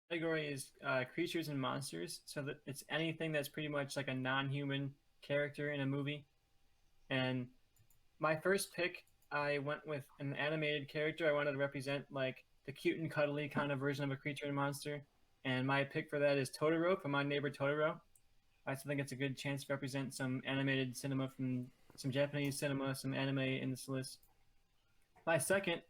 category is creatures and monsters, so that it's anything that's pretty much like a non-human character in a movie. And my first pick, I went with an animated character. I wanted to represent like the cute and cuddly kind of version of a creature and monster. And my pick for that is Totoro from My Neighbor Totoro. I still think it's a good chance to represent some animated cinema from some Japanese cinema, some anime in this list. My second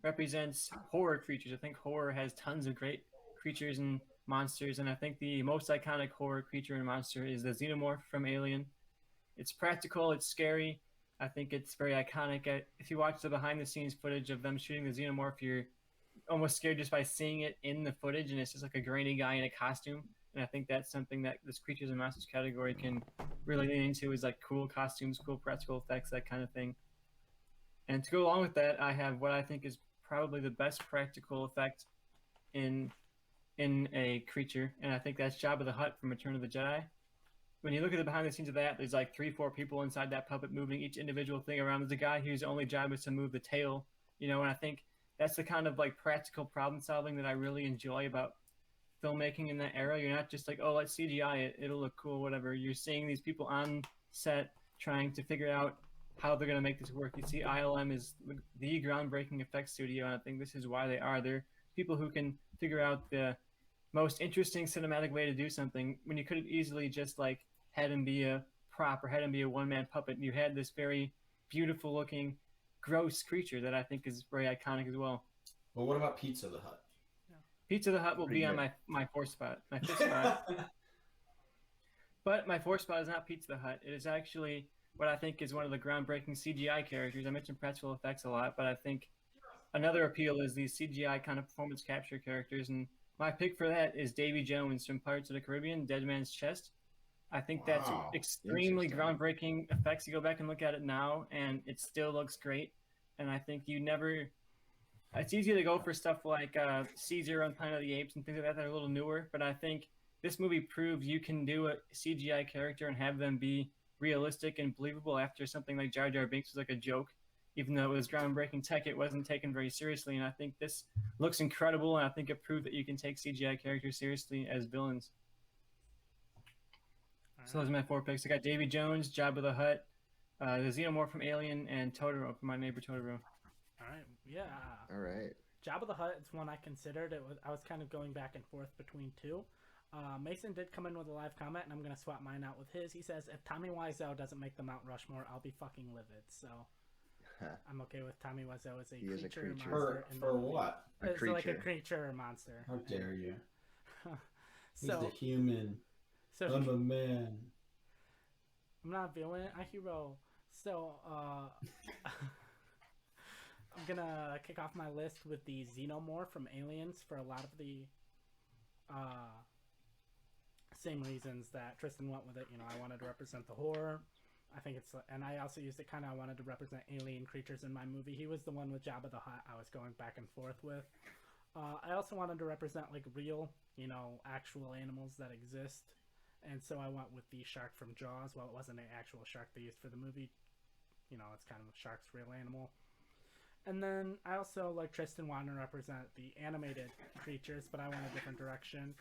represents horror creatures. I think horror has tons of great creatures and monsters, and I think the most iconic horror creature and monster is the xenomorph from Alien. It's practical, it's scary. I think it's very iconic. If you watch the behind the scenes footage of them shooting the xenomorph, you're almost scared just by seeing it in the footage, and it's just like a grainy guy in a costume. And I think that's something that this creatures and monsters category can really lean into is like cool costumes, cool practical effects, that kind of thing. And to go along with that, I have what I think is probably the best practical effect in a creature, and I think that's Jabba the Hutt from Return of the Jedi. When you look at the behind the scenes of that, there's like 3, 4 people inside that puppet moving each individual thing around. There's a guy whose only job is to move the tail, and I think that's the kind of like practical problem solving that I really enjoy about filmmaking in that era. You're not just like, oh, let's CGI it, it'll look cool, whatever. You're seeing these people on set trying to figure out how they're going to make this work. You see, ILM is the groundbreaking effects studio, and I think this is why they are. They're people who can figure out the most interesting cinematic way to do something when you could have easily just like had him be a prop or had him be a one-man puppet. You had this very beautiful looking, gross creature that I think is very iconic as well. Well, what about Pizza the Hut? Pizza the Hut will Pretty be on good. my fourth spot, my fifth spot. But my fourth spot is not Pizza the Hut. It is actually what I think is one of the groundbreaking CGI characters. I mentioned practical effects a lot, but I think another appeal is these CGI kind of performance capture characters. And my pick for that is Davy Jones from Pirates of the Caribbean, Dead Man's Chest. I think that's Wow. extremely Interesting. groundbreaking effects. You go back and look at it now, and it still looks great. And I think you never. It's easy to go for stuff like Caesar on Planet of the Apes and things like that are a little newer, but I think this movie proves you can do a CGI character and have them be realistic and believable after something like Jar Jar Binks was like a joke. Even though it was groundbreaking tech, it wasn't taken very seriously, and I think this looks incredible, and I think it proved that you can take CGI characters seriously as villains. So those are my 4 picks. I got Davy Jones, Jabba the Hutt, the Xenomorph from Alien, and Totoro from My Neighbor Totoro. All right, yeah. All right. Jabba the Hutt is one I considered. I was kind of going back and forth between two. Mason did come in with a live comment, and I'm gonna swap mine out with his. He says, "If Tommy Wiseau doesn't make the Mount Rushmore, I'll be fucking livid." So I'm okay with Tommy Wiseau as a He is a creature, creature. monster. in the For movie. what? A It's like a creature. creature or monster. How dare you? He's So the human. so I'm a man. I'm not villain, a hero. So I'm gonna kick off my list with the Xenomorph from Aliens for a lot of the same reasons that Tristan went with it. I wanted to represent the horror. I think and I also used it kind of. I wanted to represent alien creatures in my movie. He was the one with Jabba the Hutt I was going back and forth with. I also wanted to represent like real, actual animals that exist. And so I went with the shark from Jaws. Well, it wasn't an actual shark they used for the movie. It's kind of a shark's real animal. And then I also, like Tristan, wanted to represent the animated creatures, but I went a different direction.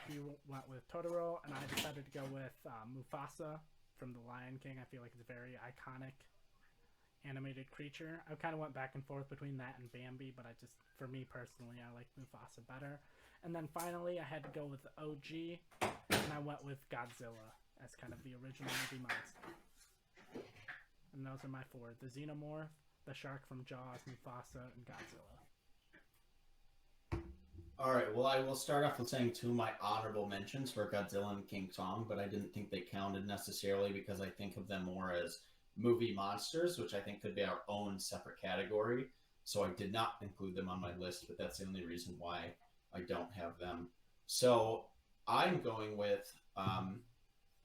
He went with Totoro, and I decided to go with Mufasa from The Lion King. I feel like it's a very iconic animated creature. I kind of went back and forth between that and Bambi, but for me personally, I like Mufasa better. And then finally, I had to go with the OG, and I went with Godzilla as kind of the original movie monster. And those are my 4: the Xenomorph, the shark from Jaws, Mufasa, and Godzilla. All right. Well, I will start off with saying 2 of my honorable mentions were Godzilla and King Kong, but I didn't think they counted necessarily because I think of them more as movie monsters, which I think could be our own separate category. So I did not include them on my list, but that's the only reason why I don't have them. So I'm going with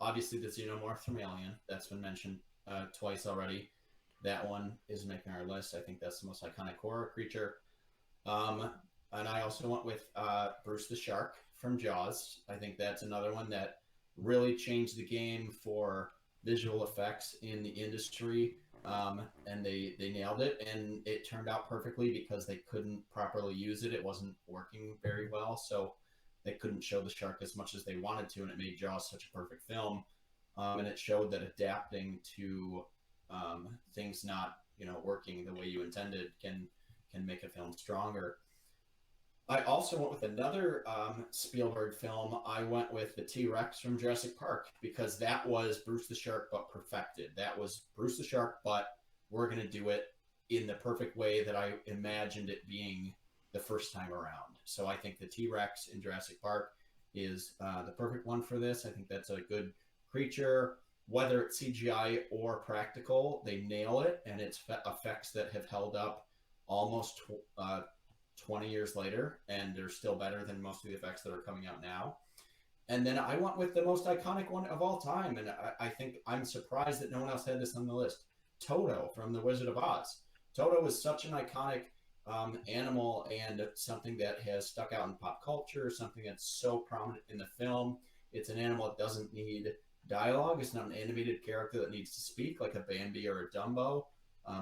obviously the Xenomorph from Alien. That's been mentioned twice already. That one is making our list. I think that's the most iconic horror creature. And I also went with Bruce the Shark from Jaws. I think that's another one that really changed the game for visual effects in the industry. And they nailed it. And it turned out perfectly because they couldn't properly use it. It wasn't working very well. So they couldn't show the shark as much as they wanted to, and it made Jaws such a perfect film. And it showed that adapting to things not working the way you intended can make a film stronger. I also went with another Spielberg film. I went with the T-Rex from Jurassic Park because that was Bruce the Shark but perfected. That was Bruce the Shark, but we're going to do it in the perfect way that I imagined it being the first time around. So I think the T-Rex in Jurassic Park is the perfect one for this. I think that's a good creature. Whether it's CGI or practical, they nail it, and it's effects that have held up almost 20 years later, and they're still better than most of the effects that are coming out now. And then I went with the most iconic one of all time, and I think I'm surprised that no one else had this on the list. Toto from The Wizard of Oz. Toto is such an iconic animal and something that has stuck out in pop culture, something that's so prominent in the film. It's an animal that doesn't need dialogue. It's not an animated character that needs to speak like a Bambi or a Dumbo,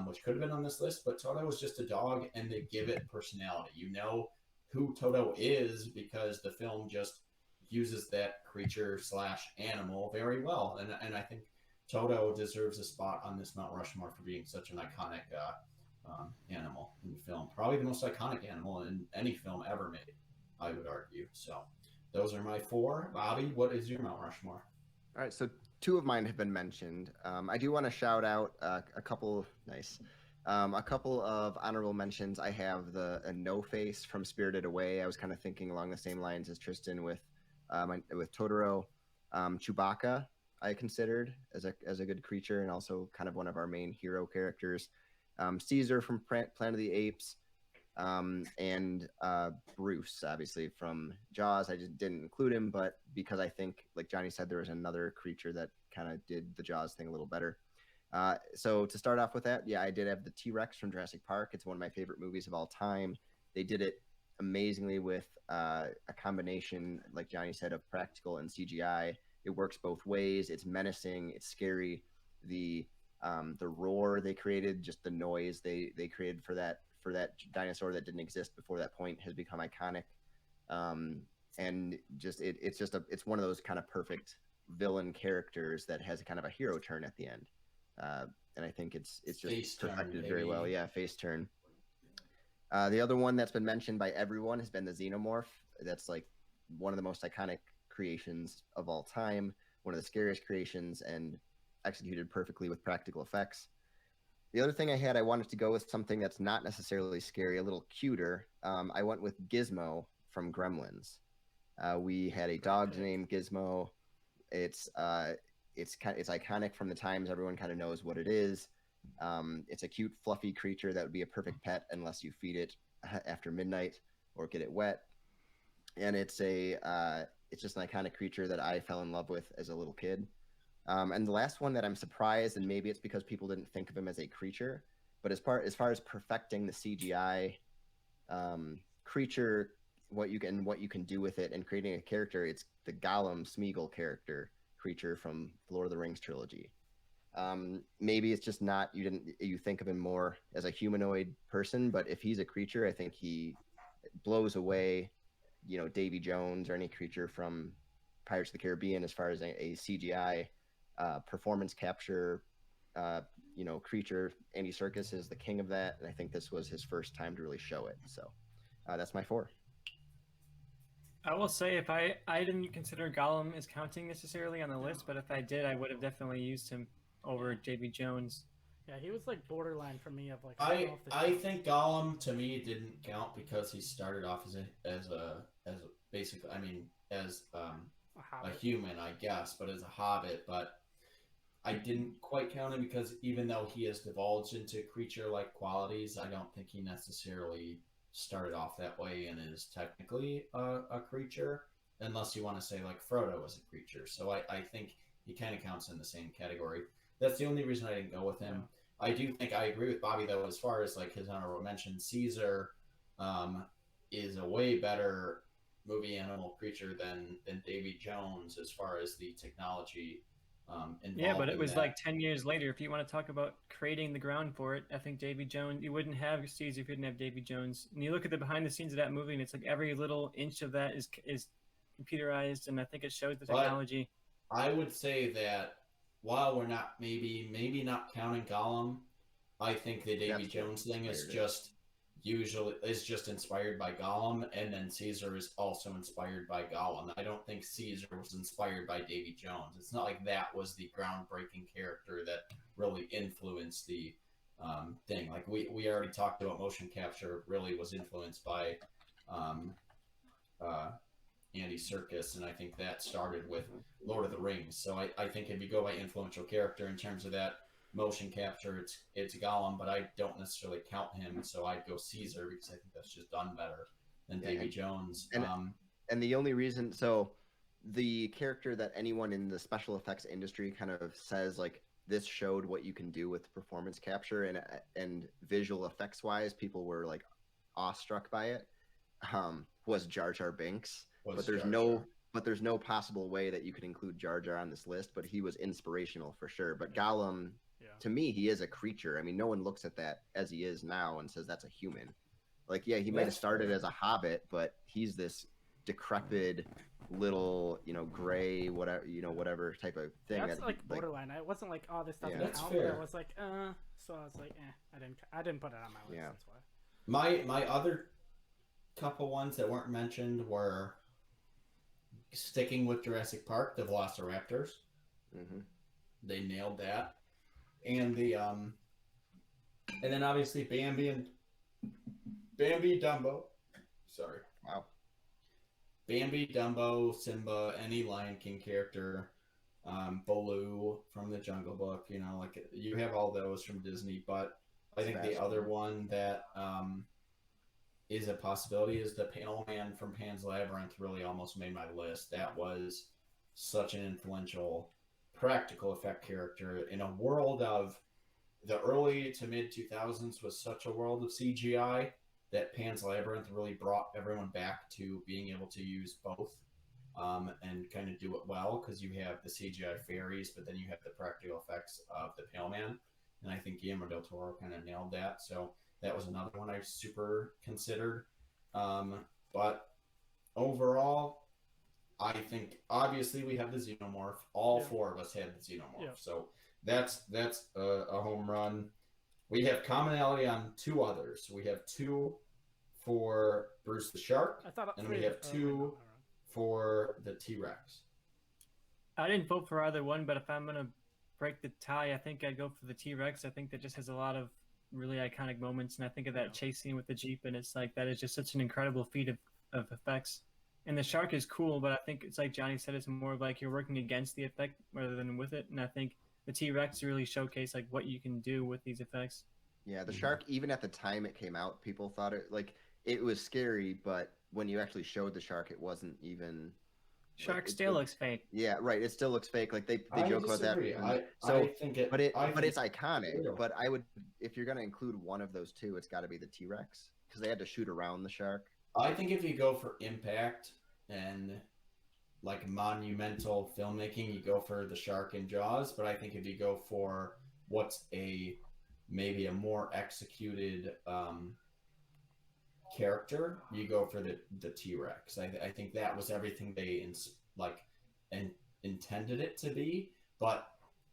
which could have been on this list, but Toto is just a dog, and they give it personality. You know who Toto is because the film just uses that creature / animal very well, and I think Toto deserves a spot on this Mount Rushmore for being such an iconic animal in the film. Probably the most iconic animal in any film ever made, I would argue. So those are my 4. Bobby, what is your Mount Rushmore? All right, so 2 of mine have been mentioned. I do want to shout out a couple of honorable mentions. I have a No Face from Spirited Away. I was kind of thinking along the same lines as Tristan with Totoro. Chewbacca I considered as a good creature and also kind of one of our main hero characters. Caesar from Planet of the Apes, and Bruce, obviously, from Jaws. I just didn't include him, but because I think, like Johnny said, there was another creature that kind of did the Jaws thing a little better. So to start off with that, yeah, I did have the T-Rex from Jurassic Park. It's one of my favorite movies of all time. They did it amazingly with a combination, like Johnny said, of practical and CGI. It works both ways. It's menacing. It's scary. The roar they created, just the noise they created for that dinosaur that didn't exist before that point, has become iconic. And just it's one of those kind of perfect villain characters that has a kind of a hero turn at the end. And I think it's just Face perfected turn, very baby. well. Yeah, face turn. The other one that's been mentioned by everyone has been the Xenomorph. That's like one of the most iconic creations of all time, one of the scariest creations, and executed perfectly with practical effects. The other thing I wanted to go with something that's not necessarily scary, a little cuter. I went with Gizmo from Gremlins. We had a dog named Gizmo. It's iconic from the times. Everyone kind of knows what it is. It's a cute, fluffy creature that would be a perfect pet unless you feed it after midnight or get it wet. And it's just an iconic creature that I fell in love with as a little kid. And the last one that I'm surprised, and maybe it's because people didn't think of him as a creature, but as far as perfecting the CGI creature, what you can do with it and creating a character, it's the Gollum Smeagol creature from the Lord of the Rings trilogy. Maybe it's just not you think of him more as a humanoid person, but if he's a creature, I think he blows away, Davy Jones or any creature from Pirates of the Caribbean as far as a CGI performance capture creature. Andy Serkis is the king of that, and I think this was his first time to really show it. So that's my 4. I will say, if I didn't consider Gollum as counting necessarily on the list, but if I did, I would have definitely used him over Davy Jones. Yeah, he was like borderline for me of like. I think Gollum to me didn't count because he started off as a human, I guess, but as a hobbit. But I didn't quite count him because even though he has divulged into creature-like qualities, I don't think he necessarily started off that way and is technically a creature, unless you want to say like Frodo is a creature. So I think he kind of counts in the same category. That's the only reason I didn't go with him. I do think I agree with Bobby though, as far as like his honorable mention. Caesar is a way better movie animal creature than Davy Jones as far as the technology involved. Yeah, but it was like 10 years later. If you want to talk about creating the ground for it, I think Davy Jones, you wouldn't have Caesar if you didn't have Davy Jones. And you look at the behind the scenes of that movie, and it's like every little inch of that is computerized, and I think it shows the But technology. I would say that while we're not maybe not counting Gollum, I think the Davy That's what Jones thing is inspired just inspired by Gollum, and then Caesar is also inspired by Gollum. I don't think Caesar was inspired by Davy Jones. It's not like that was the groundbreaking character that really influenced the thing. Like we already talked about motion capture really was influenced by um, uh, Andy Serkis, and I think that started with Lord of the Rings. So I think if you go by influential character in terms of that motion capture, it's Gollum, but I don't necessarily count him. So I'd go Caesar because I think that's just done better than Yeah, Davy Jones. and the only reason, so the character that anyone in the special effects industry kind of says like this showed what you can do with performance capture and visual effects wise, people were like awestruck by it. Was Jar Jar Binks, but there's no possible way that you could include Jar Jar on this list. But he was inspirational for sure. But Gollum, to me, he is a creature. I mean, no one looks at that as he is now and says that's a human. Like, yeah, he might have started as a hobbit, but he's this decrepit little, gray, whatever type of thing. That's like borderline. It wasn't like, oh, this doesn't count. But I was like, so I was like, I didn't put it on my list. Yeah. That's why. My other couple ones that weren't mentioned were sticking with Jurassic Park, the Velociraptors. Mm-hmm. They nailed that, and and then obviously Bambi, Dumbo. Sorry. Wow. Bambi, Dumbo, Simba, any Lion King character, Baloo from the Jungle Book. Like you have all those from Disney, but I think the other one that is a possibility is the Panel Man from Pan's Labyrinth. Really almost made my list. That was such an influential practical effect character in a world of the early to mid 2000s was such a world of CGI that Pan's Labyrinth really brought everyone back to being able to use both and kind of do it well, because you have the CGI fairies, but then you have the practical effects of the Pale Man, and I think Guillermo del Toro kind of nailed that. So that was another one I super considered. But overall, I think obviously we have the Xenomorph. All four of us had the Xenomorph. Yeah. So that's a home run. We have commonality on two others. We have two for Bruce the Shark, and we have two for the T-Rex. I didn't vote for either one, but if I'm gonna break the tie, I think I'd go for the T-Rex. I think that just has a lot of really iconic moments, and I think of that chase scene with the Jeep, and it's like that is just such an incredible feat of effects. And the shark is cool, but I think it's like Johnny said, it's more of like you're working against the effect rather than with it. And I think the T-Rex really showcase like what you can do with these effects. Yeah, the shark, even at the time it came out, people thought it was scary, but when you actually showed the shark, it wasn't even. Shark still looks fake. Yeah, right. It still looks fake. Like they joke about that. I think it, but it's iconic. But I would, if you're gonna include one of those two, it's got to be the T-Rex because they had to shoot around the shark. I think if you go for impact and like monumental filmmaking, you go for the shark in Jaws. But I think if you go for what's maybe a more executed character, you go for the T-Rex. I think that was everything they intended it to be. But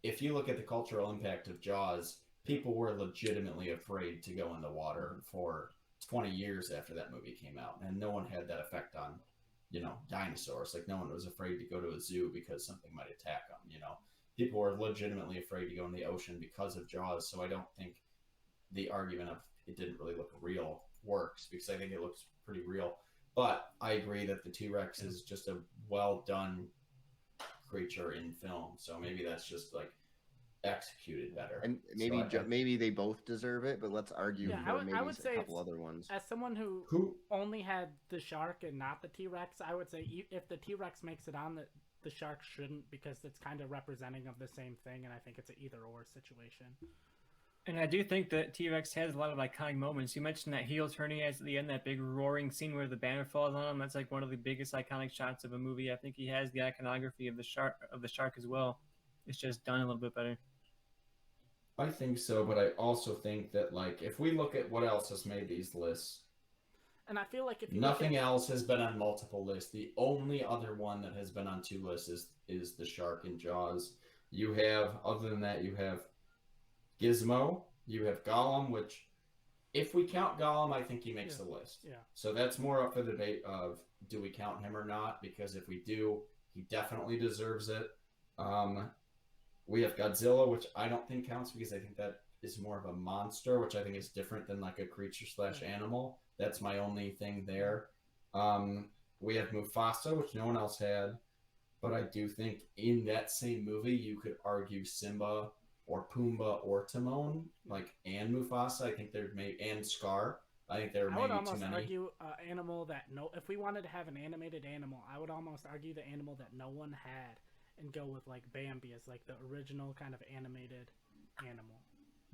if you look at the cultural impact of Jaws, people were legitimately afraid to go in the water for 20 years after that movie came out, and no one had that effect on dinosaurs. Like no one was afraid to go to a zoo because something might attack them. People were legitimately afraid to go in the ocean because of Jaws. So I don't think the argument of it didn't really look real works, because I think it looks pretty real. But I agree that the T-Rex is just a well done creature in film. So maybe that's just like executed better. And maybe they both deserve it, but let's argue for maybe I would say a couple other ones. As someone who only had the shark and not the T-Rex, I would say if the T-Rex makes it on, the shark shouldn't, because it's kind of representing of the same thing, and I think it's an either-or situation. And I do think that T-Rex has a lot of iconic moments. You mentioned that heel turn he has at the end, that big roaring scene where the banner falls on him. That's like one of the biggest iconic shots of a movie. I think he has the iconography of the shark as well. It's just done a little bit better. I think so, but I also think that like if we look at what else has made these lists, And I feel like if you Nothing else has been on multiple lists. The only other one that has been on 2 lists is the shark in Jaws. You have, other than that, you have Gizmo, you have Gollum, which, if we count Gollum, I think he makes the list. Yeah. So that's more up for the debate of do we count him or not? Because if we do, he definitely deserves it. We have Godzilla, which I don't think counts because I think that is more of a monster, which I think is different than like a creature / animal. That's my only thing there. We have Mufasa, which no one else had, but I do think in that same movie you could argue Simba or Pumbaa or Timon, and Mufasa. I think there may and Scar. I think there I may would be almost too many. argue animal that if we wanted to have an animated animal, I would almost argue the animal that no one had, and go with like Bambi as like the original kind of animated animal.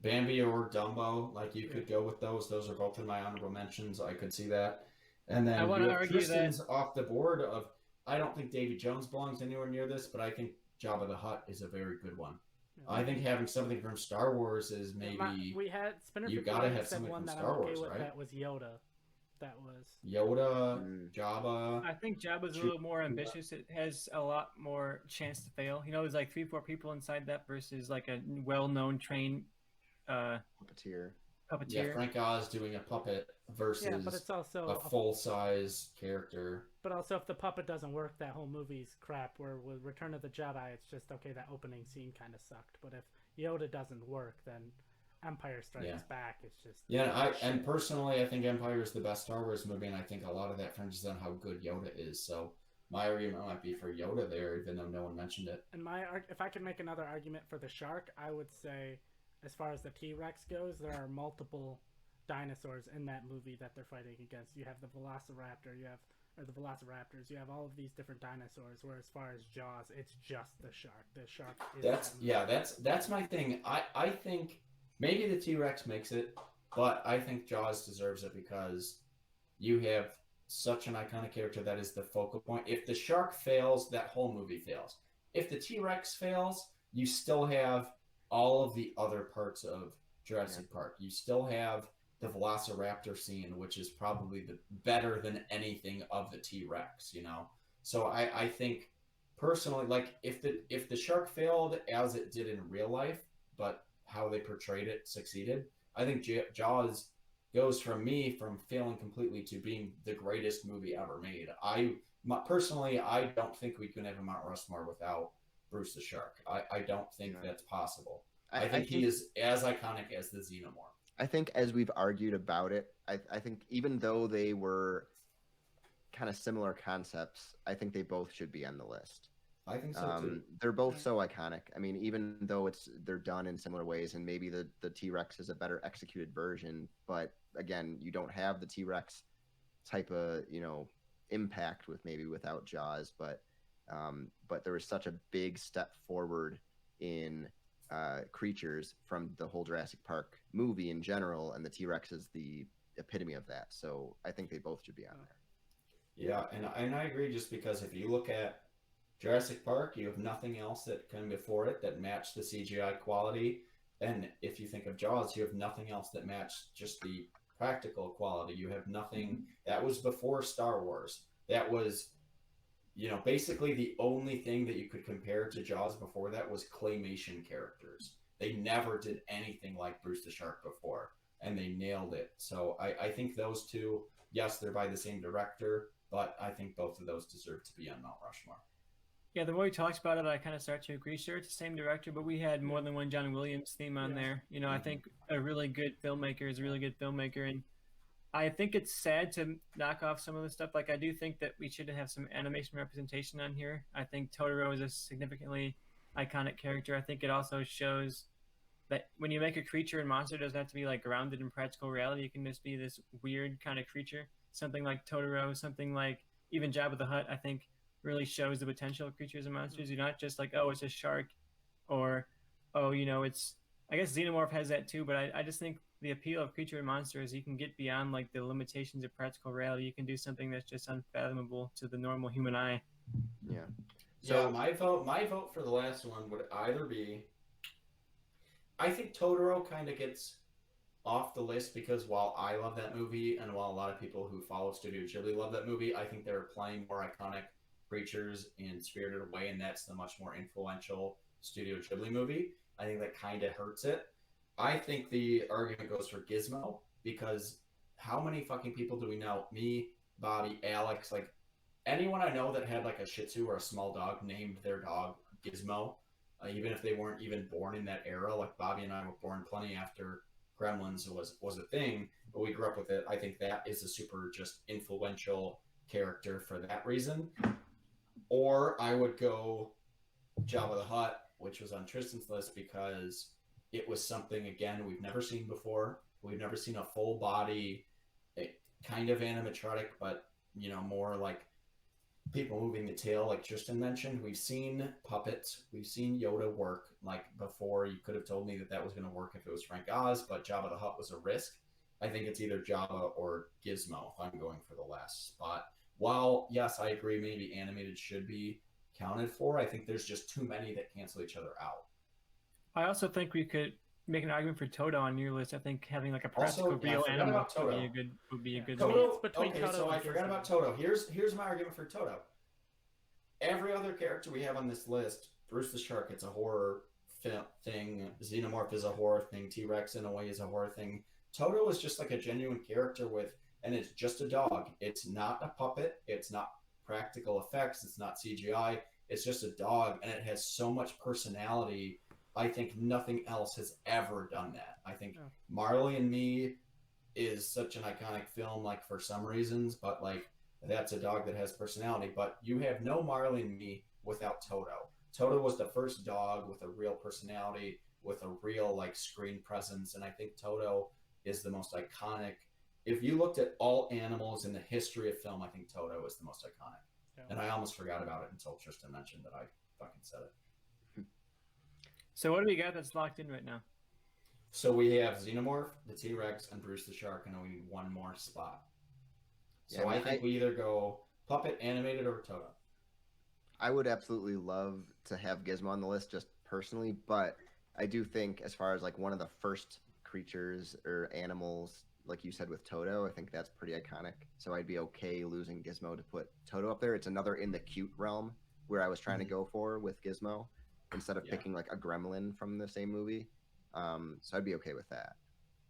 Bambi or Dumbo, you could go with those. Those are both in my honorable mentions. I could see that. And then I want to argue Tristan's that off the board of. I don't think Davy Jones belongs anywhere near this, but I think Jabba the Hutt is a very good one. Yeah. I think having something from Star Wars is maybe we had Spinner. you gotta have said something one from that Star I'm okay Wars, with. right? That was Yoda. That was Yoda, Jabba. I think Jabba's a little more ambitious. It has a lot more chance to fail. There's like 3-4 people inside that versus like a well-known trained Puppeteer. Yeah, Frank Oz doing a puppet versus but it's also a full-size character. But also, if the puppet doesn't work, that whole movie's crap. Where with Return of the Jedi, it's just okay. That opening scene kind of sucked. But if Yoda doesn't work, then Empire Strikes Back. It's just and personally, I think Empire is the best Star Wars movie, and I think a lot of that hinges on how good Yoda is. So my argument might be for Yoda there, even though no one mentioned it. And if I could make another argument for the shark, I would say, as far as the T-Rex goes, there are multiple dinosaurs in that movie that they're fighting against. You have the Velociraptor, the Velociraptors. You have all of these different dinosaurs. Where as far as Jaws, it's just the shark. The shark is that's my thing. I think maybe the T-Rex makes it, but I think Jaws deserves it because you have such an iconic character that is the focal point. If the shark fails, that whole movie fails. If the T-Rex fails, you still have all of the other parts of Jurassic Park. You still have the Velociraptor scene, which is probably better than anything of the T-Rex, So I think personally, if the shark failed as it did in real life, but how they portrayed it succeeded, I think Jaws goes from failing completely to being the greatest movie ever made. Personally, I don't think we can have a Mount Rushmore without Bruce the Shark. I don't think that's possible. I think he is as iconic as the Xenomorph. I think as we've argued about it, I think even though they were kind of similar concepts, I think they both should be on the list. I think so too. They're both so iconic. I mean, even though they're done in similar ways, and maybe the T-Rex is a better executed version, but again, you don't have the T-Rex type of impact without Jaws, but there was such a big step forward in creatures from the whole Jurassic Park movie in general, and the T-Rex is the epitome of that. So I think they both should be on there. Yeah, and I agree, just because if you look at Jurassic Park, you have nothing else that came before it that matched the CGI quality. And if you think of Jaws, you have nothing else that matched just the practical quality. You have nothing that was before Star Wars. That was, basically the only thing that you could compare to Jaws before that was claymation characters. They never did anything like Bruce the Shark before, and they nailed it. So I think those two, yes, they're by the same director, but I think both of those deserve to be on Mount Rushmore. Yeah, the more he talks about it, I kind of start to agree. Sure, it's the same director, but we had more than one John Williams theme on there. I think a really good filmmaker is a really good filmmaker, and I think it's sad to knock off some of the stuff. I do think that we should have some animation representation on here. I think Totoro is a significantly iconic character. I think it also shows that when you make a creature and monster, it doesn't have to be grounded in practical reality. It can just be this weird kind of creature. Something like Totoro, something like even Jabba the Hutt, I think really shows the potential of creatures and monsters. You're not just it's a shark, or it's, I guess Xenomorph has that too, but I just think the appeal of creature and monster is you can get beyond the limitations of practical reality. You can do something that's just unfathomable to the normal human eye. Yeah. So my vote for the last one would either be, I think Totoro kind of gets off the list because while I love that movie and while a lot of people who follow Studio Ghibli love that movie, I think they're playing more iconic creatures in Spirited Away, and that's the much more influential Studio Ghibli movie. I think that kind of hurts it. I think the argument goes for Gizmo because how many fucking people do we know? Me, Bobby, Alex, like anyone I know that had like a Shih Tzu or a small dog named their dog Gizmo, even if they weren't even born in that era. Like Bobby and I were born plenty after Gremlins was a thing, but we grew up with it. I think that is a super just influential character for that reason. Or I would go Jabba the Hutt, which was on Tristan's list because it was something again we've never seen before. We've never seen a full body, kind of animatronic, but more like people moving the tail, like Tristan mentioned. We've seen puppets, we've seen Yoda work. Like before, you could have told me that was going to work if it was Frank Oz, but Jabba the Hutt was a risk. I think it's either Jabba or Gizmo if I'm going for the last spot. While yes, I agree, maybe animated should be counted for. I think there's just too many that cancel each other out. I also think we could make an argument for Toto on your list. I think having like a practical real I animal about Toto. would be a good Toto. It's between Toto So and I forgot about Toto. Here's my argument for Toto. Every other character we have on this list, Bruce the Shark, it's a horror thing. Xenomorph is a horror thing. T-Rex in a way is a horror thing. Toto is just like a genuine character and it's just a dog. It's not a puppet. It's not practical effects. It's not CGI. It's just a dog, and it has so much personality. I think nothing else has ever done that. I think Marley and Me is such an iconic film, like for some reasons, but like that's a dog that has personality. But you have no Marley and Me without Toto. Toto was the first dog with a real personality, with a real like screen presence, and I think Toto is the most iconic. If you looked at all animals in the history of film, I think Toto is the most iconic. Yeah. And I almost forgot about it until Tristan mentioned that I fucking said it. So what do we got that's locked in right now? So we have Xenomorph, the T-Rex, and Bruce the Shark, and then we need one more spot. So I think we either go puppet, animated, or Toto. I would absolutely love to have Gizmo on the list just personally, but I do think as far as like one of the first creatures or animals, like you said with Toto, I think that's pretty iconic. So I'd be okay losing Gizmo to put Toto up there. It's another in the cute realm where I was trying to go for with Gizmo instead of picking like a gremlin from the same movie. So I'd be okay with that.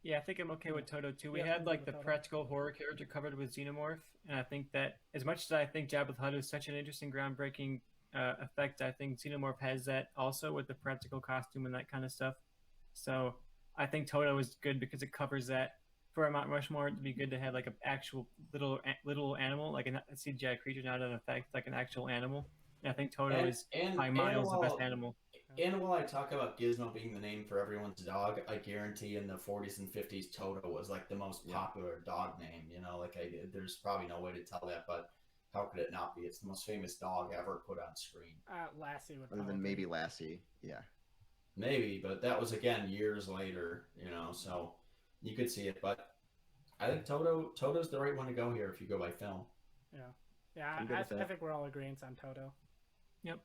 Yeah, I think I'm okay with Toto too. We had like the practical horror character covered with Xenomorph, and I think that as much as I think Jabba the Hutt is such an interesting, groundbreaking effect, I think Xenomorph has that also with the practical costume and that kind of stuff. So I think Toto is good because it covers that. For a Mount Rushmore, it'd be good to have like an actual little animal, like a CGI creature, not an effect, like an actual animal. And I think Toto is by miles the best animal. And while I talk about Gizmo being the name for everyone's dog, I guarantee in the 40s and 50s, Toto was like the most popular dog name. There's probably no way to tell that, but how could it not be? It's the most famous dog ever put on screen. Lassie would probably. Other than maybe Lassie, yeah. Maybe, but that was again years later, so you could see it. But I think Toto's the right one to go here if you go by film. Yeah. I think we're all agreeing on Toto. Yep.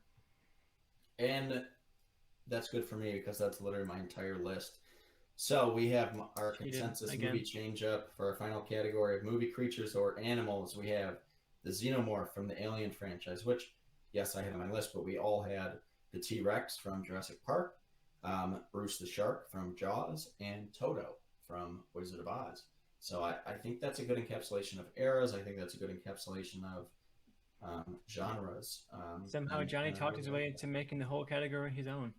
And that's good for me because that's literally my entire list. So we have our consensus movie change up for our final category of movie creatures or animals. We have the Xenomorph from the Alien franchise, which, yes, I have on my list, but we all had the T-Rex from Jurassic Park, Bruce the Shark from Jaws, and Toto from Wizard of Oz. So I think that's a good encapsulation of eras. I think that's a good encapsulation of genres. Somehow Johnny talked his way into making the whole category his own,